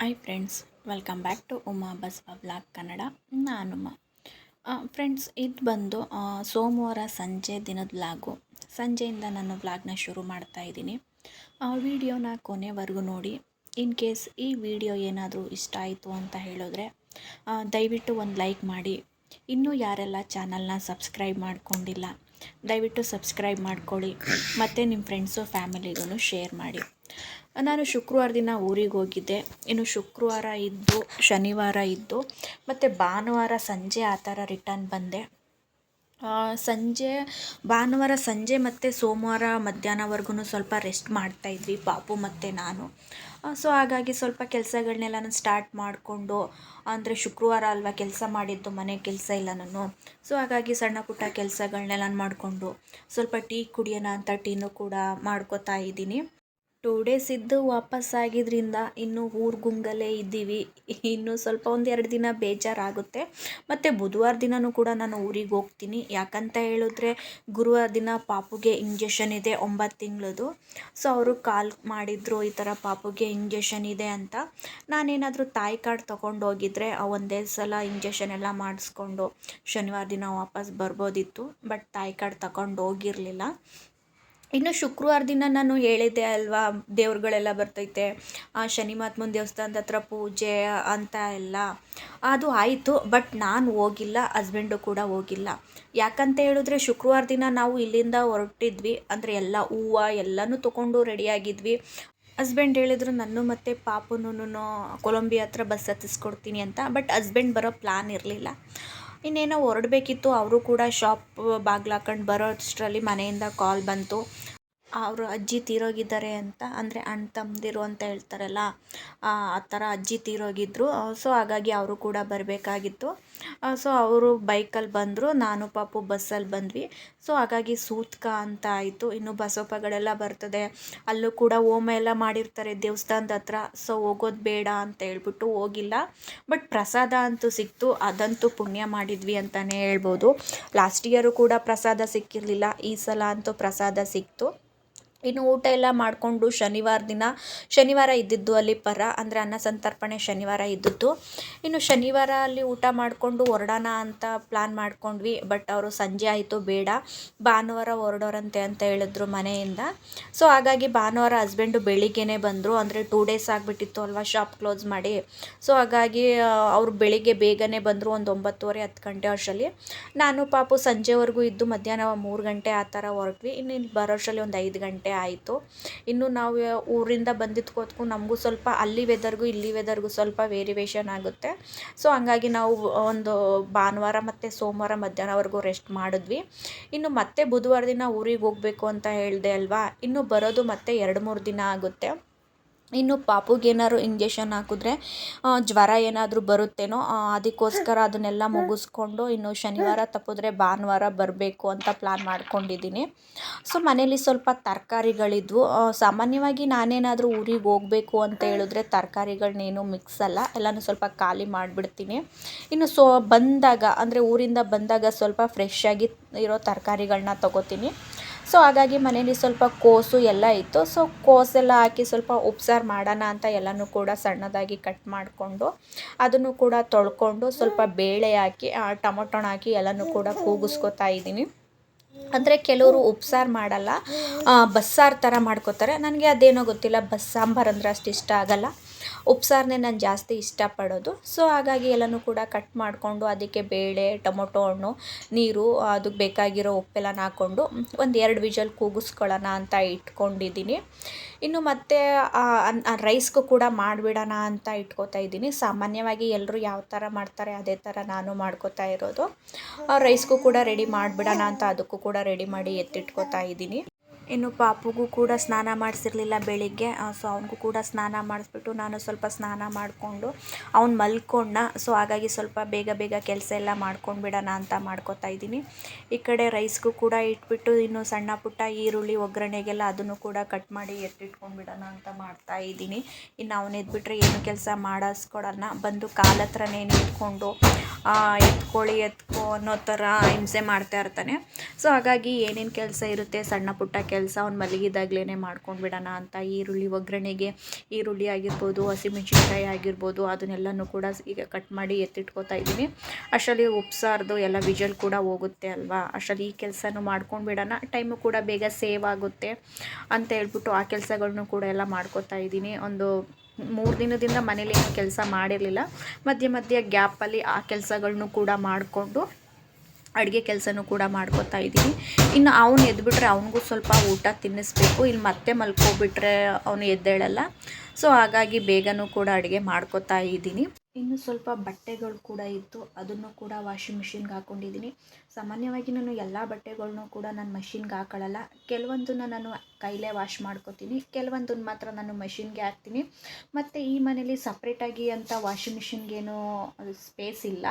Hi friends, welcome back to Uma Basava blog Kannada. ನಾನು Uma. Friends, ಇದು ಬಂದು ಸೋಮವಾರ ಸಂಜೆ ದಿನದ ವ್ಲಾಗು. ಸಂಜೆಯಿಂದ ನಾನು ವ್ಲಾಗ್ನ ಶುರು ಮಾಡ್ತಾ ಇದ್ದೀನಿ. ವಿಡಿಯೋನ ಕೊನೆವರೆಗೂ ನೋಡಿ. ಇನ್ ಕೇಸ್ ಈ ವಿಡಿಯೋ ಏನಾದರೂ ಇಷ್ಟ ಆಯಿತು ಅಂತ ಹೇಳಿದ್ರೆ ದಯವಿಟ್ಟು ಒಂದು ಲೈಕ್ ಮಾಡಿ. ಇನ್ನೂ ಯಾರೆಲ್ಲ ಚಾನಲ್ನ ಸಬ್ಸ್ಕ್ರೈಬ್ ಮಾಡ್ಕೊಂಡಿಲ್ಲ ದಯವಿಟ್ಟು ಸಬ್ಸ್ಕ್ರೈಬ್ ಮಾಡ್ಕೊಳ್ಳಿ, ಮತ್ತು ನಿಮ್ಮ ಫ್ರೆಂಡ್ಸು ಫ್ಯಾಮಿಲಿಗೂ ಶೇರ್ ಮಾಡಿ. ನಾನು ಶುಕ್ರವಾರ ದಿನ ಊರಿಗೆ ಹೋಗಿದ್ದೆ. ಇನ್ನು ಶುಕ್ರವಾರ ಇದ್ದು ಶನಿವಾರ ಇದ್ದು ಮತ್ತು ಭಾನುವಾರ ಸಂಜೆ ಆ ಥರ ರಿಟರ್ನ್ ಬಂದೆ. ಭಾನುವಾರ ಸಂಜೆ ಮತ್ತು ಸೋಮವಾರ ಮಧ್ಯಾಹ್ನವರೆಗೂ ಸ್ವಲ್ಪ ರೆಸ್ಟ್ ಮಾಡ್ತಾಯಿದ್ವಿ ಪಾಪು ಮತ್ತು ನಾನು. ಸೊ ಹಾಗಾಗಿ ಸ್ವಲ್ಪ ಕೆಲಸಗಳನ್ನೆಲ್ಲ ನಾನು ಸ್ಟಾರ್ಟ್ ಮಾಡಿಕೊಂಡು, ಅಂದರೆ ಶುಕ್ರವಾರ ಅಲ್ವಾ ಕೆಲಸ ಮಾಡಿದ್ದು, ಮನೆ ಕೆಲಸ ಇಲ್ಲ ನಾನು. ಸೊ ಹಾಗಾಗಿ ಸಣ್ಣ ಪುಟ್ಟ ಕೆಲಸಗಳನ್ನೆಲ್ಲ ಮಾಡಿಕೊಂಡು ಸ್ವಲ್ಪ ಟೀ ಕುಡಿಯೋಣ ಅಂತ ಟೀನೂ ಕೂಡ ಮಾಡ್ಕೋತಾ ಇದ್ದೀನಿ. 2 ಡೇಸ್ ಇದ್ದು ವಾಪಸ್ಸಾಗಿದ್ದರಿಂದ ಇನ್ನೂ ಊರ್ಗುಂಗಲ್ಲೇ ಇದ್ದೀವಿ. ಇನ್ನೂ ಸ್ವಲ್ಪ 1-2 ದಿನ ಬೇಜಾರಾಗುತ್ತೆ. ಮತ್ತು ಬುಧವಾರ ದಿನವೂ ಕೂಡ ನಾನು ಊರಿಗೆ ಹೋಗ್ತೀನಿ. ಯಾಕಂತ ಹೇಳಿದ್ರೆ ಗುರುವಾರ ದಿನ ಪಾಪುಗೆ ಇಂಜೆಕ್ಷನ್ ಇದೆ 9 ತಿಂಗಳದು. ಸೊ ಅವರು ಕಾಲ್ ಮಾಡಿದ್ರು, ಈ ಥರ ಪಾಪುಗೆ ಇಂಜೆಕ್ಷನ್ ಇದೆ ಅಂತ. ನಾನೇನಾದರೂ ತಾಯಿ ಕಾರ್ಡ್ ತೊಗೊಂಡೋಗಿದ್ರೆ ಒಂದೇ ಸಲ ಇಂಜೆಕ್ಷನ್ ಎಲ್ಲ ಮಾಡಿಸ್ಕೊಂಡು ಶನಿವಾರ ದಿನ ವಾಪಸ್ ಬರ್ಬೋದಿತ್ತು. ಬಟ್ ತಾಯಿ ಕಾರ್ಡ್ ತಗೊಂಡು ಹೋಗಿರಲಿಲ್ಲ. ಇನ್ನು ಶುಕ್ರವಾರ ದಿನ ನಾನು ಹೇಳಿದ್ದೆ ಅಲ್ವಾ, ದೇವ್ರುಗಳೆಲ್ಲ ಬರ್ತೈತೆ, ಶನಿ ಮಹಾತ್ಮನ ದೇವಸ್ಥಾನದ ಹತ್ರ ಪೂಜೆ ಅಂತ ಎಲ್ಲ. ಅದು ಆಯಿತು, ಬಟ್ ನಾನು ಹೋಗಿಲ್ಲ, ಹಸ್ಬೆಂಡು ಕೂಡ ಹೋಗಿಲ್ಲ. ಯಾಕಂತ ಹೇಳಿದ್ರೆ ಶುಕ್ರವಾರ ದಿನ ನಾವು ಇಲ್ಲಿಂದ ಹೊರಟಿದ್ವಿ, ಅಂದರೆ ಎಲ್ಲ ಹೂವು ಎಲ್ಲನೂ ತೊಗೊಂಡು ರೆಡಿಯಾಗಿದ್ವಿ. ಹಸ್ಬೆಂಡ್ ಹೇಳಿದ್ರು ನಾನು ಮತ್ತು ಪಾಪುನೂ ಕೊಲಂಬಿಯಾ ಹತ್ರ ಬಸ್ ಹತ್ತಿಸ್ಕೊಡ್ತೀನಿ ಅಂತ. ಬಟ್ ಹಸ್ಬೆಂಡ್ ಬರೋ ಪ್ಲ್ಯಾನ್ ಇರಲಿಲ್ಲ. ಇನ್ನೇನೋ ಹೊರಡಬೇಕಿತ್ತು. ಅವರು ಕೂಡ ಶಾಪ್ ಬಾಗಿಲು ಹಾಕೊಂಡು ಬರೋಷ್ಟರಲ್ಲಿ ಮನೆಯಿಂದ ಕಾಲ್ ಬಂತು, ಅವರು ಅಜ್ಜಿ ತೀರೋಗಿದ್ದಾರೆ ಅಂತ. ಅಂದರೆ ಅಣ್ಣ ತಮ್ಮದಿರು ಅಂತ ಹೇಳ್ತಾರಲ್ಲ, ಆ ಥರ ಅಜ್ಜಿ ತೀರೋಗಿದ್ರು. ಸೊ ಹಾಗಾಗಿ ಅವರು ಕೂಡ ಬರಬೇಕಾಗಿತ್ತು. ಸೊ ಅವರು ಬೈಕಲ್ಲಿ ಬಂದರು, ನಾನು ಪಾಪು ಬಸ್ಸಲ್ಲಿ ಬಂದ್ವಿ. ಸೊ ಹಾಗಾಗಿ ಸೂತ್ಕ ಅಂತ ಆಯಿತು. ಇನ್ನು ಬಸವಪ್ಪಗಳೆಲ್ಲ ಬರ್ತದೆ, ಅಲ್ಲೂ ಕೂಡ ಹೋಮ ಎಲ್ಲ ಮಾಡಿರ್ತಾರೆ ದೇವಸ್ಥಾನದ ಹತ್ರ. ಸೊ ಹೋಗೋದು ಬೇಡ ಅಂತ ಹೇಳ್ಬಿಟ್ಟು ಹೋಗಿಲ್ಲ. ಬಟ್ ಪ್ರಸಾದ ಅಂತೂ ಸಿಕ್ತು, ಅದಂತೂ ಪುಣ್ಯ ಮಾಡಿದ್ವಿ ಅಂತಲೇ ಹೇಳ್ಬೋದು. ಲಾಸ್ಟ್ ಇಯರು ಕೂಡ ಪ್ರಸಾದ ಸಿಕ್ಕಿರಲಿಲ್ಲ, ಈ ಸಲ ಅಂತೂ ಪ್ರಸಾದ ಸಿಕ್ತು. ಇನ್ನು ಊಟ ಎಲ್ಲ ಮಾಡಿಕೊಂಡು ಶನಿವಾರ ಇದ್ದಿದ್ದು ಅಲ್ಲಿ ಅಂದರೆ ಅನ್ನ ಸಂತರ್ಪಣೆ ಶನಿವಾರ ಇದ್ದಿದ್ದು. ಇನ್ನು ಶನಿವಾರ ಅಲ್ಲಿ ಊಟ ಮಾಡಿಕೊಂಡು ಹೊರಡೋಣ ಅಂತ ಪ್ಲ್ಯಾನ್ ಮಾಡ್ಕೊಂಡ್ವಿ. ಬಟ್ ಅವರು ಸಂಜೆ ಆಯಿತು, ಬೇಡ ಭಾನುವಾರ ಹೊರಡೋರಂತೆ ಅಂತ ಹೇಳಿದ್ರು ಮನೆಯಿಂದ. ಸೊ ಹಾಗಾಗಿ ಭಾನುವಾರ ಹಸ್ಬೆಂಡು ಬೆಳಿಗ್ಗೆನೇ ಬಂದರು. ಅಂದರೆ 2 ಡೇಸ್ ಆಗಿಬಿಟ್ಟಿತ್ತು ಅಲ್ವಾ ಶಾಪ್ ಕ್ಲೋಸ್ ಮಾಡಿ. ಸೊ ಹಾಗಾಗಿ ಅವರು ಬೆಳಿಗ್ಗೆ ಬೇಗನೆ ಬಂದರು, ಒಂದು 9:30-10 ಗಂಟೆ ಅಷ್ಟರಲ್ಲಿ. ನಾನು ಪಾಪು ಸಂಜೆವರೆಗೂ ಇದ್ದು ಮಧ್ಯಾಹ್ನ 3 ಗಂಟೆ ಆ ಥರ ಹೊರಟ್ವಿ. ಇನ್ನು ಇಲ್ಲಿ ಬರೋಷ್ಟರಲ್ಲಿ ಒಂದು 5 ಗಂಟೆ ಆಯಿತು. ಇನ್ನು ನಾವು ಊರಿಂದ ಬಂದಿದ್ದಕ್ಕೂ ನಮಗೂ ಸ್ವಲ್ಪ ಅಲ್ಲಿ ವೆದರ್ಗೂ ಇಲ್ಲಿ ವೆದರ್ಗೂ ಸ್ವಲ್ಪ ವೇರಿಯೇಷನ್ ಆಗುತ್ತೆ. ಸೊ ಹಂಗಾಗಿ ನಾವು ಒಂದು ಭಾನುವಾರ ಮತ್ತು ಸೋಮವಾರ ಮಧ್ಯಾಹ್ನವರೆಗೂ ರೆಸ್ಟ್ ಮಾಡಿದ್ವಿ. ಇನ್ನು ಮತ್ತೆ ಬುಧವಾರ ದಿನ ಊರಿಗೆ ಹೋಗಬೇಕು ಅಂತ ಹೇಳಿದೆ ಅಲ್ವಾ, ಇನ್ನು ಬರೋದು ಮತ್ತೆ 2-3 ದಿನ ಆಗುತ್ತೆ. ಇನ್ನು ಪಾಪುಗೇನಾದ್ರು ಇಂಜೆಕ್ಷನ್ ಹಾಕಿದ್ರೆ ಜ್ವರ ಏನಾದರೂ ಬರುತ್ತೇನೋ, ಅದಕ್ಕೋಸ್ಕರ ಅದನ್ನೆಲ್ಲ ಮುಗಿಸ್ಕೊಂಡು ಇನ್ನು ಶನಿವಾರ ತಪ್ಪಿದ್ರೆ ಭಾನುವಾರ ಬರಬೇಕು ಅಂತ ಪ್ಲ್ಯಾನ್ ಮಾಡ್ಕೊಂಡಿದ್ದೀನಿ. ಸೊ ಮನೇಲಿ ಸ್ವಲ್ಪ ತರಕಾರಿಗಳಿದ್ವು. ಸಾಮಾನ್ಯವಾಗಿ ನಾನೇನಾದರೂ ಊರಿಗೆ ಹೋಗಬೇಕು ಅಂತ ಹೇಳಿದ್ರೆ ತರಕಾರಿಗಳನ್ನೇನು ಮಿಕ್ಸಲ್ಲ, ಎಲ್ಲನೂ ಸ್ವಲ್ಪ ಖಾಲಿ ಮಾಡಿಬಿಡ್ತೀನಿ. ಇನ್ನು ಬಂದಾಗ, ಅಂದರೆ ಊರಿಂದ ಬಂದಾಗ ಸ್ವಲ್ಪ ಫ್ರೆಶ್ ಆಗಿ ಇರೋ ತರಕಾರಿಗಳನ್ನ ತೊಗೋತೀನಿ. ಸೊ ಹಾಗಾಗಿ ಮನೇಲಿ ಸ್ವಲ್ಪ ಕೋಸು ಎಲ್ಲ ಇತ್ತು. ಸೊ ಕೋಸೆಲ್ಲ ಹಾಕಿ ಸ್ವಲ್ಪ ಉಪ್ಸಾರು ಮಾಡೋಣ ಅಂತ ಎಲ್ಲನೂ ಕೂಡ ಸಣ್ಣದಾಗಿ ಕಟ್ ಮಾಡಿಕೊಂಡು ಅದನ್ನು ಕೂಡ ತೊಳ್ಕೊಂಡು ಸ್ವಲ್ಪ ಬೇಳೆ ಹಾಕಿ ಟೊಮೊಟೊನ ಹಾಕಿ ಎಲ್ಲನೂ ಕೂಡ ಕೂಗಿಸ್ಕೊತಾ ಇದ್ದೀನಿ. ಅಂದರೆ ಕೆಲವರು ಉಪ್ಸಾರು ಮಾಡಲ್ಲ, ಬಸ್ಸಾರು ಥರ ಮಾಡ್ಕೋತಾರೆ. ನನಗೆ ಅದೇನೋ ಗೊತ್ತಿಲ್ಲ, ಸಾಂಬಾರು ಅಂದರೆ ಅಷ್ಟು ಇಷ್ಟ ಆಗಲ್ಲ, ಉಪ್ಸಾರನ್ನೇ ನಾನು ಜಾಸ್ತಿ ಇಷ್ಟಪಡೋದು. ಸೊ ಹಾಗಾಗಿ ಎಲ್ಲನೂ ಕೂಡ ಕಟ್ ಮಾಡಿಕೊಂಡು ಅದಕ್ಕೆ ಬೇಳೆ, ಟೊಮೊಟೊ ಹಣ್ಣು, ನೀರು, ಅದಕ್ಕೆ ಬೇಕಾಗಿರೋ ಉಪ್ಪೆಲ್ಲ ಹಾಕ್ಕೊಂಡು ಒಂದು 2 ವಿಷಲ್ ಕೂಗಿಸ್ಕೊಳ್ಳೋಣ ಅಂತ ಇಟ್ಕೊಂಡಿದ್ದೀನಿ. ಇನ್ನು ಮತ್ತೆ ರೈಸ್ಗೂ ಕೂಡ ಮಾಡಿಬಿಡೋಣ ಅಂತ ಇಟ್ಕೋತಾ ಇದ್ದೀನಿ. ಸಾಮಾನ್ಯವಾಗಿ ಎಲ್ಲರೂ ಯಾವ ಥರ ಮಾಡ್ತಾರೆ ಅದೇ ಥರ ನಾನು ಮಾಡ್ಕೋತಾ ಇರೋದು. ರೈಸ್ಗೂ ಕೂಡ ರೆಡಿ ಮಾಡಿಬಿಡೋಣ ಅಂತ ಅದಕ್ಕೂ ಕೂಡ ರೆಡಿ ಮಾಡಿ ಎತ್ತಿಟ್ಕೋತಾ ಇದ್ದೀನಿ. ಇನ್ನು ಪಾಪುಗೂ ಕೂಡ ಸ್ನಾನ ಮಾಡಿಸಿರಲಿಲ್ಲ ಬೆಳಿಗ್ಗೆ. ಸೊ ಅವನಿಗೂ ಕೂಡ ಸ್ನಾನ ಮಾಡಿಸ್ಬಿಟ್ಟು ನಾನು ಸ್ವಲ್ಪ ಸ್ನಾನ ಮಾಡಿಕೊಂಡು ಅವ್ನು ಮಲ್ಕೊಂಡ. ಸೊ ಹಾಗಾಗಿ ಸ್ವಲ್ಪ ಬೇಗ ಕೆಲಸ ಎಲ್ಲ ಮಾಡ್ಕೊಂಡು ಬಿಡೋಣ ಅಂತ ಮಾಡ್ಕೋತಾ ಇದ್ದೀನಿ. ಈ ಕಡೆ ರೈಸ್ಗೂ ಕೂಡ ಇಟ್ಬಿಟ್ಟು ಇನ್ನು ಸಣ್ಣ ಪುಟ್ಟ ಈರುಳ್ಳಿ ಒಗ್ಗರಣೆಗೆಲ್ಲ ಅದನ್ನು ಕೂಡ ಕಟ್ ಮಾಡಿ ಎತ್ತಿಟ್ಕೊಂಡ್ಬಿಡೋಣ ಅಂತ ಮಾಡ್ತಾ ಇದ್ದೀನಿ. ಇನ್ನು ಅವನು ಎದ್ಬಿಟ್ರೆ ಏನು ಕೆಲಸ ಮಾಡಿಸ್ಕೊಡೋಣ, ಬಂದು ಕಾಲ ಹತ್ರನೇ ನಿಂತ್ಕೊಂಡು ಎತ್ಕೊ ಅನ್ನೋ ಥರ ಹಿಂಸೆ ಮಾಡ್ತಾ ಇರ್ತಾನೆ. ಸೊ ಹಾಗಾಗಿ ಏನೇನು ಕೆಲಸ ಇರುತ್ತೆ ಸಣ್ಣ ಪುಟ್ಟ ಕೆಲಸ ಅವ್ನು ಮಲಗಿದಾಗಲೇ ಮಾಡ್ಕೊಂಡು ಬಿಡೋಣ ಅಂತ ಈರುಳ್ಳಿ ಒಗ್ಗರಣೆಗೆ ಈರುಳ್ಳಿ ಆಗಿರ್ಬೋದು, ಹಸಿಮೆಣ್ಸಿನ್ಕಾಯಿ ಆಗಿರ್ಬೋದು, ಅದನ್ನೆಲ್ಲನೂ ಕೂಡ ಈಗ ಕಟ್ ಮಾಡಿ ಎತ್ತಿಟ್ಕೋತಾ ಇದ್ದೀನಿ. ಅಷ್ಟರಲ್ಲಿ ಉಪ್ಸಾರ್ದು ಎಲ್ಲ ವಿಜಲ್ ಕೂಡ ಹೋಗುತ್ತೆ ಅಲ್ವಾ, ಅಷ್ಟರಲ್ಲಿ ಈ ಕೆಲಸನೂ ಮಾಡ್ಕೊಂಡು ಬಿಡೋಣ, ಟೈಮು ಕೂಡ ಬೇಗ ಸೇವ್ ಆಗುತ್ತೆ ಅಂತ ಹೇಳ್ಬಿಟ್ಟು ಆ ಕೆಲಸಗಳನ್ನೂ ಕೂಡ ಎಲ್ಲ ಮಾಡ್ಕೋತಾ ಇದ್ದೀನಿ. ಒಂದು 3 ದಿನದಿಂದ ಮನೇಲಿ ಏನೂ ಕೆಲಸ ಮಾಡಿರಲಿಲ್ಲ. ಮಧ್ಯೆ ಗ್ಯಾಪಲ್ಲಿ ಆ ಕೆಲಸಗಳನ್ನೂ ಕೂಡ ಮಾಡಿಕೊಂಡು ಅಡುಗೆ ಕೆಲಸನೂ ಕೂಡ ಮಾಡ್ಕೋತಾ ಇದ್ದೀನಿ. ಇನ್ನು ಅವನು ಎದ್ಬಿಟ್ರೆ ಅವನಿಗೂ ಸ್ವಲ್ಪ ಊಟ ತಿನ್ನಿಸ್ಬೇಕು. ಇಲ್ಲಿ ಮತ್ತೆ ಮಲ್ಕೊಬಿಟ್ರೆ ಅವನು ಎದ್ದೇಳಲ್ಲ. ಸೊ ಹಾಗಾಗಿ ಬೇಗನೂ ಕೂಡ ಅಡುಗೆ ಮಾಡ್ಕೋತಾ ಇದ್ದೀನಿ. ಇನ್ನು ಸ್ವಲ್ಪ ಬಟ್ಟೆಗಳು ಕೂಡ ಇತ್ತು, ಅದನ್ನು ಕೂಡ ವಾಷಿಂಗ್ ಮಿಷಿನ್ಗೆ ಹಾಕ್ಕೊಂಡಿದ್ದೀನಿ. ಸಾಮಾನ್ಯವಾಗಿ ನಾನು ಎಲ್ಲ ಬಟ್ಟೆಗಳ್ನೂ ಕೂಡ ನಾನು ಮಷಿನ್ಗೆ ಹಾಕೊಳ್ಳಲ್ಲ. ಕೆಲವೊಂದನ್ನು ನಾನು ಕೈಲೇ ವಾಶ್ ಮಾಡ್ಕೋತೀನಿ, ಕೆಲವೊಂದನ್ನು ಮಾತ್ರ ನಾನು ಮಷಿನ್ಗೆ ಹಾಕ್ತೀನಿ. ಮತ್ತು ಈ ಮನೇಲಿ ಸಪ್ರೇಟಾಗಿ ಅಂತ ವಾಷಿಂಗ್ ಮಿಷಿನ್ಗೇನು ಸ್ಪೇಸ್ ಇಲ್ಲ.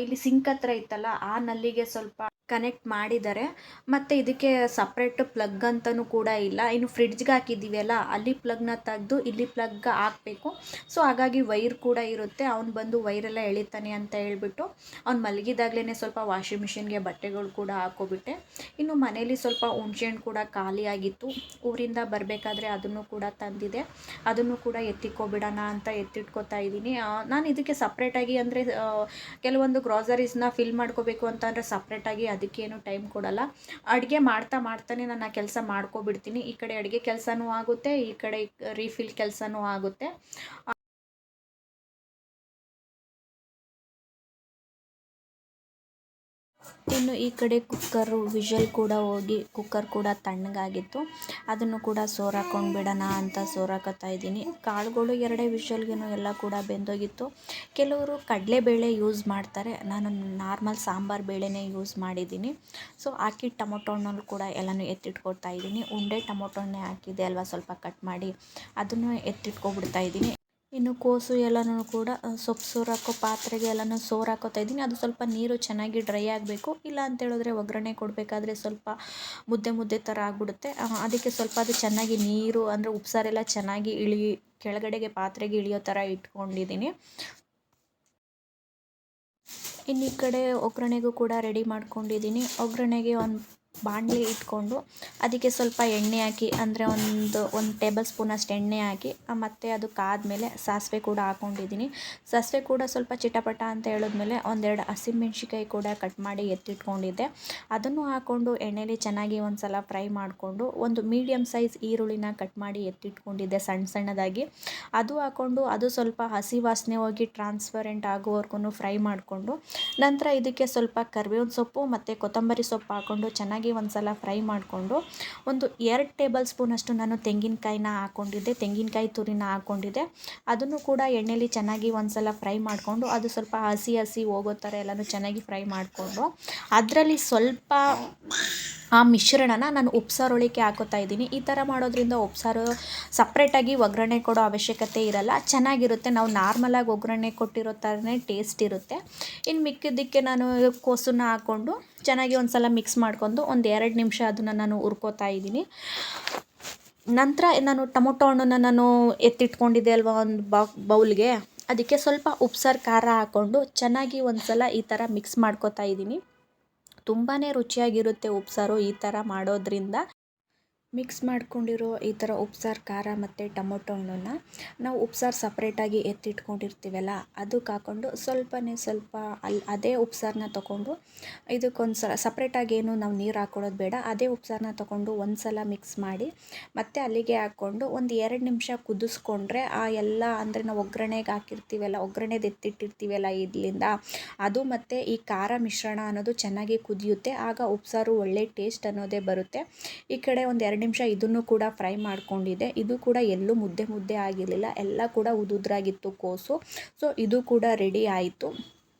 ಇಲ್ಲಿ ಸಿಂಕ್ ಹತ್ರ ಇತ್ತಲ್ಲ, ಆ ನಲ್ಲಿಗೆ ಸ್ವಲ್ಪ ಕನೆಕ್ಟ್ ಮಾಡಿದ್ದಾರೆ. ಮತ್ತು ಇದಕ್ಕೆ ಸಪ್ರೇಟ್ ಪ್ಲಗ್ ಅಂತಲೂ ಕೂಡ ಇಲ್ಲ. ಇನ್ನು ಫ್ರಿಡ್ಜ್ಗೆ ಹಾಕಿದ್ದೀವಲ್ಲ, ಅಲ್ಲಿ ಪ್ಲಗ್ನ ತೆಗೆದು ಇಲ್ಲಿ ಪ್ಲಗ್ ಹಾಕಬೇಕು. ಸೊ ಹಾಗಾಗಿ ವೈರ್ ಕೂಡ ಇರುತ್ತೆ. ಅವ್ನು ಬಂದು ವೈರೆಲ್ಲ ಎಳಿತಾನೆ ಅಂತ ಹೇಳ್ಬಿಟ್ಟು ಅವ್ನು ಮಲಗಿದಾಗಲೇ ಸ್ವಲ್ಪ ವಾಷಿಂಗ್ ಮಿಷಿನ್ಗೆ ಬಟ್ಟೆಗಳು ಕೂಡ ಹಾಕೋಬಿಟ್ಟೆ. ಇನ್ನು ಮನೇಲಿ ಸ್ವಲ್ಪ ಹುಣ್ಸೆಹಣ್ಣು ಕೂಡ ಖಾಲಿ ಆಗಿತ್ತು, ಊರಿಂದ ಬರಬೇಕಾದ್ರೆ ಅದನ್ನು ಕೂಡ ತಂದಿದೆ. ಅದನ್ನು ಕೂಡ ಎತ್ತಿಕ್ಕೋಬಿಡೋಣ ಅಂತ ಎತ್ತಿಟ್ಕೋತಾ ಇದ್ದೀನಿ. ನಾನು ಇದಕ್ಕೆ ಸಪ್ರೇಟಾಗಿ ಅಂದರೆ ಕೆಲವೊಂದು ಗ್ರಾಸರೀಸ್ನ ಫಿಲ್ ಮಾಡ್ಕೋಬೇಕು ಅಂತ ಅಂದರೆ ಸಪ್ರೇಟಾಗಿ ಅದಕ್ಕೇನು ಟೈಮ್ ಕೊಡಲ್ಲ. ಅಡುಗೆ ಮಾಡ್ತಾನೆ ನಾನು ಆ ಕೆಲಸ ಮಾಡ್ಕೊಬಿಡ್ತೀನಿ. ಈ ಕಡೆ ಅಡುಗೆ ಕೆಲಸನೂ ಆಗುತ್ತೆ, ಈ ಕಡೆ ರೀಫಿಲ್ ಕೆಲಸನೂ ಆಗುತ್ತೆ. ಇನ್ನು ಈ ಕಡೆ ಕುಕ್ಕರು ವಿಷಲ್ ಕೂಡ ಹೋಗಿ ಕುಕ್ಕರ್ ಕೂಡ ತಣ್ಣಗಾಗಿತ್ತು. ಅದನ್ನು ಕೂಡ ಸೋರಾಕೊಂಡು ಬಿಡೋಣ ಅಂತ ಸೋರಾಕತ್ತಾ ಇದ್ದೀನಿ. ಕಾಳುಗಳು 2 ವಿಷಲ್ಗೇನು ಎಲ್ಲ ಕೂಡ ಬೆಂದೋಗಿತ್ತು. ಕೆಲವರು ಕಡಲೆಬೇಳೆ ಯೂಸ್ ಮಾಡ್ತಾರೆ, ನಾನು ನಾರ್ಮಲ್ ಸಾಂಬಾರು ಬೇಳೆನೇ ಯೂಸ್ ಮಾಡಿದ್ದೀನಿ. ಸೊ ಹಾಕಿ ಟೊಮೊಟೊ ಹಣ್ಣಲ್ಲಿ ಕೂಡ ಎಲ್ಲನೂ ಎತ್ತಿಟ್ಕೊಳ್ತಾ ಇದ್ದೀನಿ. ಉಂಡೆ ಟೊಮೊಟೊನೇ ಹಾಕಿದೆ ಅಲ್ವಾ, ಸ್ವಲ್ಪ ಕಟ್ ಮಾಡಿ ಅದನ್ನು ಎತ್ತಿಟ್ಕೊಬಿಡ್ತಾ ಇದ್ದೀನಿ. ಇನ್ನು ಕೋಸು ಎಲ್ಲನೂ ಕೂಡ ಸೊಪ್ಪು ಸೋರಾಕೋ ಪಾತ್ರೆಗೆ ಎಲ್ಲನೂ ಸೋರಾಕೋತಾ ಇದ್ದೀನಿ. ಅದು ಸ್ವಲ್ಪ ನೀರು ಚೆನ್ನಾಗಿ ಡ್ರೈ ಆಗಬೇಕು, ಇಲ್ಲ ಅಂತೇಳಿದ್ರೆ ಒಗ್ಗರಣೆ ಕೊಡಬೇಕಾದ್ರೆ ಸ್ವಲ್ಪ ಮುದ್ದೆ ಥರ ಆಗಿಬಿಡುತ್ತೆ. ಅದಕ್ಕೆ ಸ್ವಲ್ಪ ಅದು ಚೆನ್ನಾಗಿ ನೀರು ಅಂದರೆ ಉಪ್ಸಾರೆಲ್ಲ ಚೆನ್ನಾಗಿ ಕೆಳಗಡೆಗೆ ಪಾತ್ರೆಗೆ ಇಳಿಯೋ ಥರ ಇಟ್ಕೊಂಡಿದ್ದೀನಿ. ಇನ್ನು ಈ ಕಡೆ ಒಗ್ಗರಣೆಗೂ ಕೂಡ ರೆಡಿ ಮಾಡ್ಕೊಂಡಿದ್ದೀನಿ. ಒಗ್ಗರಣೆಗೆ ಒಂದು ಬಾಣಲೆ ಇಟ್ಕೊಂಡು ಅದಕ್ಕೆ ಸ್ವಲ್ಪ ಎಣ್ಣೆ ಹಾಕಿ, ಅಂದರೆ ಒಂದು ಟೇಬಲ್ ಸ್ಪೂನಷ್ಟು ಎಣ್ಣೆ ಹಾಕಿ, ಮತ್ತು ಅದು ಕಾದ್ಮೇಲೆ ಸಾಸಿವೆ ಕೂಡ ಹಾಕ್ಕೊಂಡಿದ್ದೀನಿ. ಸಾಸಿವೆ ಕೂಡ ಸ್ವಲ್ಪ ಚಿಟಪಟ ಅಂತ ಹೇಳಿದ್ಮೇಲೆ 1-2 ಹಸಿಮೆಣ್ಸಿಕಾಯಿ ಕೂಡ ಕಟ್ ಮಾಡಿ ಎತ್ತಿಟ್ಕೊಂಡಿದ್ದೆ. ಅದನ್ನು ಹಾಕ್ಕೊಂಡು ಎಣ್ಣೆಲಿ ಚೆನ್ನಾಗಿ ಒಂದು ಸಲ ಫ್ರೈ ಮಾಡಿಕೊಂಡು, ಒಂದು ಮೀಡಿಯಮ್ ಸೈಜ್ ಈರುಳ್ಳಿನ ಕಟ್ ಮಾಡಿ ಎತ್ತಿಟ್ಕೊಂಡಿದ್ದೆ ಸಣ್ಣದಾಗಿ. ಅದು ಹಾಕ್ಕೊಂಡು ಅದು ಸ್ವಲ್ಪ ಹಸಿ ವಾಸನೆ ಹೋಗಿ ಟ್ರಾನ್ಸ್ಪರೆಂಟ್ ಆಗೋವರೆಗೂ ಫ್ರೈ ಮಾಡಿಕೊಂಡು, ನಂತರ ಇದಕ್ಕೆ ಸ್ವಲ್ಪ ಕರಿಬೇವಿನ ಸೊಪ್ಪು ಮತ್ತು ಕೊತ್ತಂಬರಿ ಸೊಪ್ಪು ಹಾಕ್ಕೊಂಡು ಚೆನ್ನಾಗಿ ಒಂದು ಸಲ ಫ್ರೈ ಮಾಡಿಕೊಂಡು, ಒಂದು 2 ಟೇಬಲ್ ಸ್ಪೂನಷ್ಟು ನಾನು ತೆಂಗಿನಕಾಯಿನ ಹಾಕ್ಕೊಂಡಿದ್ದೆ, ತೆಂಗಿನಕಾಯಿ ತುರಿನ ಹಾಕ್ಕೊಂಡಿದ್ದೆ. ಅದನ್ನು ಕೂಡ ಎಣ್ಣೆಲಿ ಚೆನ್ನಾಗಿ ಒಂದು ಸಲ ಫ್ರೈ ಮಾಡಿಕೊಂಡು, ಅದು ಸ್ವಲ್ಪ ಹಸಿ ಹೋಗೋ ಥರ ಎಲ್ಲನೂ ಚೆನ್ನಾಗಿ ಫ್ರೈ ಮಾಡಿಕೊಂಡು, ಅದರಲ್ಲಿ ಸ್ವಲ್ಪ ಆ ಮಿಶ್ರಣನ ನಾನು ಉಪ್ಸಾರೊಳಕ್ಕೆ ಹಾಕೋತಾ ಇದ್ದೀನಿ. ಈ ಥರ ಮಾಡೋದ್ರಿಂದ ಉಪ್ಸಾರು ಸಪ್ರೇಟಾಗಿ ಒಗ್ಗರಣೆ ಕೊಡೋ ಅವಶ್ಯಕತೆ ಇರಲ್ಲ, ಚೆನ್ನಾಗಿರುತ್ತೆ. ನಾವು ನಾರ್ಮಲಾಗಿ ಒಗ್ಗರಣೆ ಕೊಟ್ಟಿರೋ ಥರನೇ ಟೇಸ್ಟ್ ಇರುತ್ತೆ. ಇನ್ನು ಮಿಕ್ಕಿದ್ದಕ್ಕೆ ನಾನು ಕೋಸನ್ನ ಹಾಕ್ಕೊಂಡು ಚೆನ್ನಾಗಿ ಒಂದು ಸಲ ಮಿಕ್ಸ್ ಮಾಡ್ಕೊಂಡು ಒಂದು 2 ನಿಮಿಷ ಅದನ್ನು ನಾನು ಹುರ್ಕೋತಾ ಇದ್ದೀನಿ. ನಂತರ ನಾನು ಟೊಮೊಟೊ ಹಣ್ಣನ್ನು ನಾನು ಎತ್ತಿಟ್ಕೊಂಡಿದ್ದೆ ಅಲ್ವಾ ಒಂದು ಬೌಲ್ಗೆ, ಅದಕ್ಕೆ ಸ್ವಲ್ಪ ಉಪ್ಸಾರು ಖಾರ ಹಾಕ್ಕೊಂಡು ಚೆನ್ನಾಗಿ ಒಂದು ಸಲ ಈ ಥರ ಮಿಕ್ಸ್ ಮಾಡ್ಕೋತಾ ಇದ್ದೀನಿ. ತುಂಬಾ ರುಚಿಯಾಗಿರುತ್ತೆ ಉಪ್ಸಾರು ಈ ಥರ ಮಾಡೋದ್ರಿಂದ. ಮಿಕ್ಸ್ ಮಾಡ್ಕೊಂಡಿರೋ ಈ ಥರ ಉಪ್ಸಾರು ಖಾರ ಮತ್ತು ಟೊಮೊಟೊ ಹಣ್ಣನ್ನು ನಾವು ಉಪ್ಸಾರು ಸಪ್ರೇಟಾಗಿ ಎತ್ತಿಟ್ಕೊಂಡಿರ್ತೀವಲ್ಲ, ಅದಕ್ಕೆ ಹಾಕ್ಕೊಂಡು ಸ್ವಲ್ಪ ಅದೇ ಉಪ್ಸಾರನ್ನ ತೊಗೊಂಡು ಇದಕ್ಕೊಂದು ಸಲ ಸಪ್ರೇಟಾಗಿ ಏನು ನಾವು ನೀರು ಹಾಕ್ಕೊಳ್ಳೋದು ಬೇಡ, ಅದೇ ಉಪ್ಸಾರನ್ನ ತೊಗೊಂಡು ಒಂದು ಸಲ ಮಿಕ್ಸ್ ಮಾಡಿ ಮತ್ತು ಅಲ್ಲಿಗೆ ಹಾಕ್ಕೊಂಡು ಒಂದು 2 ನಿಮಿಷ ಕುದಿಸ್ಕೊಂಡ್ರೆ ಆ ಎಲ್ಲ ಅಂದರೆ ನಾವು ಒಗ್ಗರಣೆಗೆ ಹಾಕಿರ್ತೀವಲ್ಲ, ಒಗ್ಗರಣೆದು ಎತ್ತಿಟ್ಟಿರ್ತೀವಲ್ಲ ಇದ್ರಿಂದ, ಅದು ಮತ್ತು ಈ ಖಾರ ಮಿಶ್ರಣ ಅನ್ನೋದು ಚೆನ್ನಾಗಿ ಕುದಿಯುತ್ತೆ. ಆಗ ಉಪ್ಸಾರು ಒಳ್ಳೆ ಟೇಸ್ಟ್ ಅನ್ನೋದೇ ಬರುತ್ತೆ. ಈ ಕಡೆ ಒಂದು 2 ನಿಮಿಷ ಇದನ್ನು ಕೂಡ ಫ್ರೈ ಮಾಡ್ಕೊಂಡಿದ್ದೆ. ಇದು ಕೂಡ ಎಲ್ಲೂ ಮುದ್ದೆ ಆಗಿರಲಿಲ್ಲ, ಎಲ್ಲ ಕೂಡ ಉದುರಾಗಿತ್ತು ಕೋಸು. ಸೊ ಇದು ಕೂಡ ರೆಡಿ ಆಯಿತು.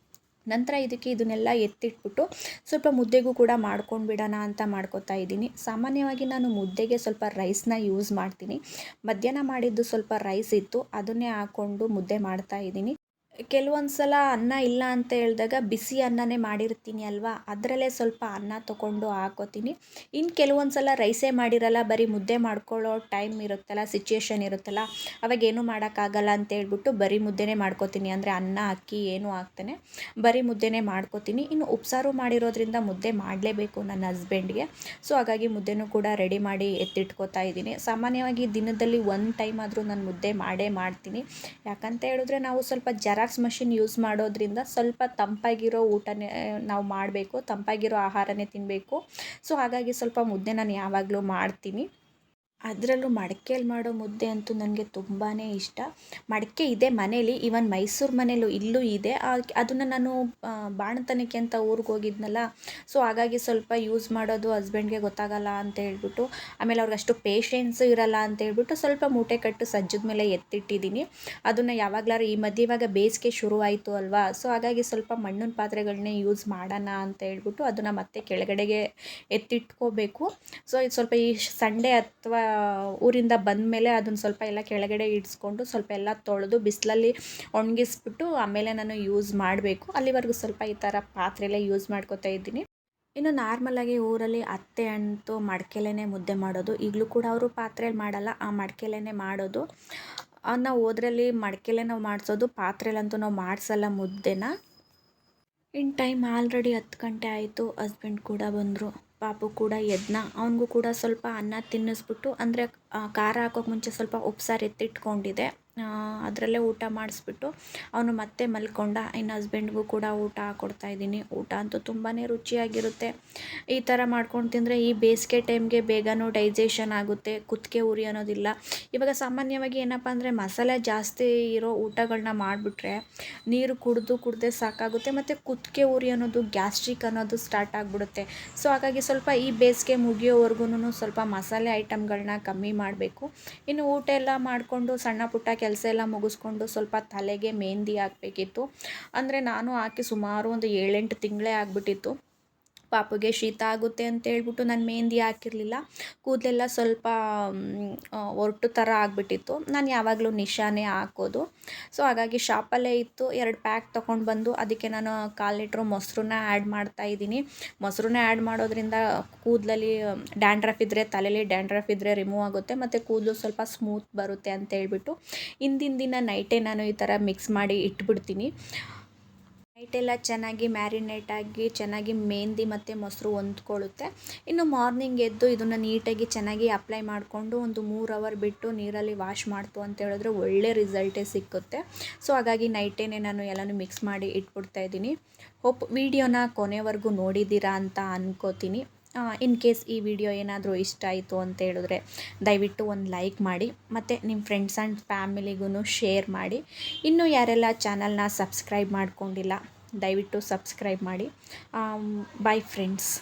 ನಂತರ ಇದನ್ನೆಲ್ಲ ಎತ್ತಿಟ್ಬಿಟ್ಟು ಸ್ವಲ್ಪ ಮುದ್ದೆಗೂ ಕೂಡ ಮಾಡ್ಕೊಂಡು ಬಿಡೋಣ ಅಂತ ಮಾಡ್ಕೋತಾ ಇದ್ದೀನಿ. ಸಾಮಾನ್ಯವಾಗಿ ನಾನು ಮುದ್ದೆಗೆ ಸ್ವಲ್ಪ ರೈಸ್ನ ಯೂಸ್ ಮಾಡ್ತೀನಿ. ಮಧ್ಯಾಹ್ನ ಮಾಡಿದ್ದು ಸ್ವಲ್ಪ ರೈಸ್ ಇತ್ತು, ಅದನ್ನೇ ಹಾಕ್ಕೊಂಡು ಮುದ್ದೆ ಮಾಡ್ತಾ ಇದ್ದೀನಿ. ಕೆಲವೊಂದು ಸಲ ಅನ್ನ ಇಲ್ಲ ಅಂತ ಹೇಳಿದಾಗ ಬಿಸಿ ಅನ್ನನೇ ಮಾಡಿರ್ತೀನಿ ಅಲ್ವಾ, ಅದರಲ್ಲೇ ಸ್ವಲ್ಪ ಅನ್ನ ತೊಗೊಂಡು ಹಾಕೋತೀನಿ. ಇನ್ನು ಕೆಲವೊಂದು ಸಲ ರೈಸೇ ಮಾಡಿರಲ್ಲ, ಬರೀ ಮುದ್ದೆ ಮಾಡ್ಕೊಳ್ಳೋ ಟೈಮ್ ಇರುತ್ತಲ್ಲ, ಸಿಚುಯೇಷನ್ ಇರುತ್ತಲ್ಲ, ಅವಾಗೇನು ಮಾಡೋಕ್ಕಾಗಲ್ಲ ಅಂತ ಹೇಳ್ಬಿಟ್ಟು ಬರೀ ಮುದ್ದೆನೇ ಮಾಡ್ಕೋತೀನಿ. ಅಂದರೆ ಅನ್ನ ಅಕ್ಕಿ ಏನೂ ಹಾಕ್ತೇನೆ ಬರೀ ಮುದ್ದೆನೇ ಮಾಡ್ಕೋತೀನಿ. ಇನ್ನು ಉಪ್ಸಾರು ಮಾಡಿರೋದ್ರಿಂದ ಮುದ್ದೆ ಮಾಡಲೇಬೇಕು ನನ್ನ ಹಸ್ಬೆಂಡ್ಗೆ. ಸೊ ಹಾಗಾಗಿ ಮುದ್ದೆನೂ ಕೂಡ ರೆಡಿ ಮಾಡಿ ಎತ್ತಿಟ್ಕೋತಾ ಇದ್ದೀನಿ. ಸಾಮಾನ್ಯವಾಗಿ ದಿನದಲ್ಲಿ ಒಂದು ಟೈಮ್ ಆದರೂ ನಾನು ಮುದ್ದೆ ಮಾಡೇ ಮಾಡ್ತೀನಿ. ಯಾಕಂತ ಹೇಳಿದ್ರೆ ನಾವು ಸ್ವಲ್ಪ ಜೆರಾಕ್ಸ್ ಮಷಿನ್ ಯೂಸ್ ಮಾಡೋದ್ರಿಂದ ಸ್ವಲ್ಪ ತಂಪಾಗಿರೋ ಊಟನೇ ನಾವು ಮಾಡಬೇಕು, ತಂಪಾಗಿರೋ ಆಹಾರನೇ ತಿನ್ನಬೇಕು. ಸೊ ಹಾಗಾಗಿ ಸ್ವಲ್ಪ ಮುದ್ದೆ ನಾನು ಯಾವಾಗಲೂ ಮಾಡ್ತೀನಿ. ಅದರಲ್ಲೂ ಮಡಿಕೇಲಿ ಮಾಡೋ ಮುದ್ದೆ ಅಂತೂ ನನಗೆ ತುಂಬಾ ಇಷ್ಟ. ಮಡಿಕೆ ಇದೆ ಮನೇಲಿ, ಈವನ್ ಮೈಸೂರು ಮನೇಲೂ ಇಲ್ಲೂ ಇದೆ. ಅದನ್ನು ನಾನು ಬಾಣತನಕ್ಕೆ ಅಂತ ಊರಿಗೆ ಹೋಗಿದ್ನಲ್ಲ, ಸೊ ಹಾಗಾಗಿ ಸ್ವಲ್ಪ ಯೂಸ್ ಮಾಡೋದು ಹಸ್ಬೆಂಡ್ಗೆ ಗೊತ್ತಾಗಲ್ಲ ಅಂತ ಹೇಳ್ಬಿಟ್ಟು, ಆಮೇಲೆ ಅವ್ರಿಗೆ ಅಷ್ಟು ಪೇಷೆನ್ಸು ಇರಲ್ಲ ಅಂತ ಹೇಳ್ಬಿಟ್ಟು ಸ್ವಲ್ಪ ಮೂಟೆ ಕಟ್ಟು ಸಜ್ಜದ ಮೇಲೆ ಎತ್ತಿಟ್ಟಿದ್ದೀನಿ. ಅದನ್ನು ಯಾವಾಗಲಾರು ಈ ಮಧ್ಯೆ ಇವಾಗ ಬೇಸಿಗೆ ಶುರುವಾಯಿತು ಅಲ್ವಾ, ಸೊ ಹಾಗಾಗಿ ಸ್ವಲ್ಪ ಮಣ್ಣಿನ ಪಾತ್ರೆಗಳನ್ನೇ ಯೂಸ್ ಮಾಡೋಣ ಅಂತ ಹೇಳ್ಬಿಟ್ಟು ಅದನ್ನು ಮತ್ತೆ ಕೆಳಗಡೆಗೆ ಎತ್ತಿಟ್ಕೋಬೇಕು. ಸೊ ಇದು ಸ್ವಲ್ಪ ಈ ಸಂಡೇ ಅಥವಾ ಊರಿಂದ ಬಂದಮೇಲೆ ಅದನ್ನು ಸ್ವಲ್ಪ ಎಲ್ಲ ಕೆಳಗಡೆ ಇಡಿಸ್ಕೊಂಡು ಸ್ವಲ್ಪ ಎಲ್ಲ ತೊಳೆದು ಬಿಸಿಲಲ್ಲಿ ಒಣಗಿಸ್ಬಿಟ್ಟು ಆಮೇಲೆ ನಾನು ಯೂಸ್ ಮಾಡಬೇಕು. ಅಲ್ಲಿವರೆಗೂ ಸ್ವಲ್ಪ ಈ ಥರ ಪಾತ್ರೆಯಲ್ಲೇ ಯೂಸ್ ಮಾಡ್ಕೋತಾ ಇದ್ದೀನಿ. ಇನ್ನು ನಾರ್ಮಲಾಗಿ ಊರಲ್ಲಿ ಅತ್ತೆ ಅಂತೂ ಮಡಿಕೆಲೇ ಮುದ್ದೆ ಮಾಡೋದು. ಈಗಲೂ ಕೂಡ ಅವರು ಪಾತ್ರೆಯಲ್ಲಿ ಮಾಡಲ್ಲ, ಆ ಮಡಿಕೆಲೇ ಮಾಡೋದು. ನಾವು ಹೋದ್ರಲ್ಲಿ ಮಡಿಕೆಲೇ ನಾವು ಮಾಡಿಸೋದು, ಪಾತ್ರೆಲಂತೂ ನಾವು ಮಾಡಿಸಲ್ಲ ಮುದ್ದೆನ. ಇನ್ನು ಟೈಮ್ ಆಲ್ರೆಡಿ 10 ಗಂಟೆ ಆಯಿತು. ಹಸ್ಬೆಂಡ್ ಕೂಡ ಬಂದರು, ಪಾಪು ಕೂಡ ಎದ್ನ. ಅವನಿಗೂ ಕೂಡ ಸ್ವಲ್ಪ ಅನ್ನ ತಿನ್ನಿಸ್ಬಿಟ್ಟು, ಅಂದರೆ ಖಾರ ಹಾಕೋಕೆ ಮುಂಚೆ ಸ್ವಲ್ಪ ಉಪ್ಸಾರು ಎತ್ತಿಟ್ಕೊಂಡಿದ್ದೆ, ಅದರಲ್ಲೇ ಊಟ ಮಾಡಿಸ್ಬಿಟ್ಟು ಅವನು ಮತ್ತೆ ಮಲ್ಕೊಂಡ. ಇನ್ನು ಹಸ್ಬೆಂಡ್ಗೂ ಕೂಡ ಊಟ ಕೊಡ್ತಾಯಿದ್ದೀನಿ. ಊಟ ಅಂತೂ ತುಂಬಾ ರುಚಿಯಾಗಿರುತ್ತೆ. ಈ ಥರ ಮಾಡ್ಕೊಂಡು ತಿಂದರೆ ಈ ಬೇಸಿಗೆ ಟೈಮ್ಗೆ ಬೇಗನೂ ಡೈಜೆಷನ್ ಆಗುತ್ತೆ, ಕುತ್ತಿಗೆ ಉರಿ ಅನ್ನೋದಿಲ್ಲ. ಇವಾಗ ಸಾಮಾನ್ಯವಾಗಿ ಏನಪ್ಪ ಅಂದರೆ ಮಸಾಲೆ ಜಾಸ್ತಿ ಇರೋ ಊಟಗಳನ್ನ ಮಾಡಿಬಿಟ್ರೆ ನೀರು ಕುಡಿದೇ ಸಾಕಾಗುತ್ತೆ, ಮತ್ತು ಕುತ್ತಿಗೆ ಉರಿ ಅನ್ನೋದು, ಗ್ಯಾಸ್ಟ್ರಿಕ್ ಅನ್ನೋದು ಸ್ಟಾರ್ಟ್ ಆಗಿಬಿಡುತ್ತೆ. ಸೊ ಹಾಗಾಗಿ ಸ್ವಲ್ಪ ಈ ಬೇಸಿಗೆ ಮುಗಿಯೋವರೆಗೂ ಸ್ವಲ್ಪ ಮಸಾಲೆ ಐಟಮ್ಗಳನ್ನ ಕಮ್ಮಿ ಮಾಡಬೇಕು. ಇನ್ನು ಊಟ ಎಲ್ಲ ಮಾಡಿಕೊಂಡು ಸಣ್ಣ ಪುಟ್ಟ ಕೆಲಸ ಎಲ್ಲ ಮುಗಿಸ್ಕೊಂಡು ಸ್ವಲ್ಪ ತಲೆಗೆ ಮೆಹಂದಿ ಹಾಕಬೇಕಿತ್ತು. ಅಂದರೆ ನಾನು ಹಾಕಿ ಸುಮಾರು ಒಂದು 7-8 ತಿಂಗಳೇ ಆಗಿಬಿಟ್ಟಿತ್ತು. ಪಾಪುಗೆ ಶೀತ ಆಗುತ್ತೆ ಅಂತ ಹೇಳ್ಬಿಟ್ಟು ನಾನು ಮೆಹಂದಿ ಹಾಕಿರಲಿಲ್ಲ. ಕೂದಲೆಲ್ಲ ಸ್ವಲ್ಪ ಒರಟು ಥರ ಆಗಿಬಿಟ್ಟಿತ್ತು. ನಾನು ಯಾವಾಗಲೂ ನಿಶಾನೇ ಹಾಕೋದು. ಸೊ ಹಾಗಾಗಿ ಶಾಪಲ್ಲೇ ಇತ್ತು, 2 ಪ್ಯಾಕ್ ತೊಗೊಂಡು ಬಂದು ಅದಕ್ಕೆ ನಾನು 1/4 ಲೀಟ್ರ್ ಮೊಸರನ್ನ ಆ್ಯಡ್ ಮಾಡ್ತಾಯಿದ್ದೀನಿ. ಮೊಸರನ್ನ ಆ್ಯಡ್ ಮಾಡೋದ್ರಿಂದ ಕೂದಲಲ್ಲಿ ಡ್ಯಾಂಡ್ರಫ್ ಇದ್ದರೆ, ತಲೆಯಲ್ಲಿ ಡ್ಯಾಂಡ್ರಫ್ ಇದ್ದರೆ ರಿಮೂವ್ ಆಗುತ್ತೆ, ಮತ್ತು ಕೂದಲು ಸ್ವಲ್ಪ ಸ್ಮೂತ್ ಬರುತ್ತೆ ಅಂತ ಹೇಳ್ಬಿಟ್ಟು ಹಿಂದಿನ ದಿನ ನೈಟೇ ನಾನು ಈ ಥರ ಮಿಕ್ಸ್ ಮಾಡಿ ಇಟ್ಬಿಡ್ತೀನಿ. ನೈಟೆಲ್ಲ ಚೆನ್ನಾಗಿ ಮ್ಯಾರಿನೇಟ್ ಆಗಿ ಚೆನ್ನಾಗಿ ಮೆಹಂದಿ ಮತ್ತು ಮೊಸರು ಹೊಂದ್ಕೊಳ್ಳುತ್ತೆ. ಇನ್ನು ಮಾರ್ನಿಂಗ್ ಎದ್ದು ಇದನ್ನು ನೀಟಾಗಿ ಚೆನ್ನಾಗಿ ಅಪ್ಲೈ ಮಾಡಿಕೊಂಡು ಒಂದು 3 ಅವರ್ ಬಿಟ್ಟು ನೀರಲ್ಲಿ ವಾಶ್ ಮಾಡ್ತು ಅಂತ ಹೇಳಿದ್ರೆ ಒಳ್ಳೆ ರಿಸಲ್ಟೇ ಸಿಕ್ಕುತ್ತೆ. ಸೊ ಹಾಗಾಗಿ ನೈಟೇನೆ ನಾನು ಎಲ್ಲನೂ ಮಿಕ್ಸ್ ಮಾಡಿ ಇಟ್ಬಿಡ್ತಾಯಿದ್ದೀನಿ. ಹೋಪ್ ವಿಡಿಯೋನ ಕೊನೆವರೆಗೂ ನೋಡಿದ್ದೀರಾ ಅಂತ ಅನ್ಕೋತೀನಿ. ಇನ್ ಕೇಸ್ ಈ ವಿಡಿಯೋ ಏನಾದರೂ ಇಷ್ಟ ಆಯಿತು ಅಂತ ಹೇಳಿದ್ರೆ ದಯವಿಟ್ಟು ಒಂದು ಲೈಕ್ ಮಾಡಿ, ಮತ್ತು ನಿಮ್ಮ ಫ್ರೆಂಡ್ಸ್ ಆ್ಯಂಡ್ ಫ್ಯಾಮಿಲಿಗೂ ಶೇರ್ ಮಾಡಿ. ಇನ್ನೂ ಯಾರೆಲ್ಲ ಚಾನಲ್ನ ಸಬ್ಸ್ಕ್ರೈಬ್ ಮಾಡ್ಕೊಂಡಿಲ್ಲ ದಯವಿಟ್ಟು ಸಬ್ಸ್ಕ್ರೈಬ್ ಮಾಡಿ. Bye friends.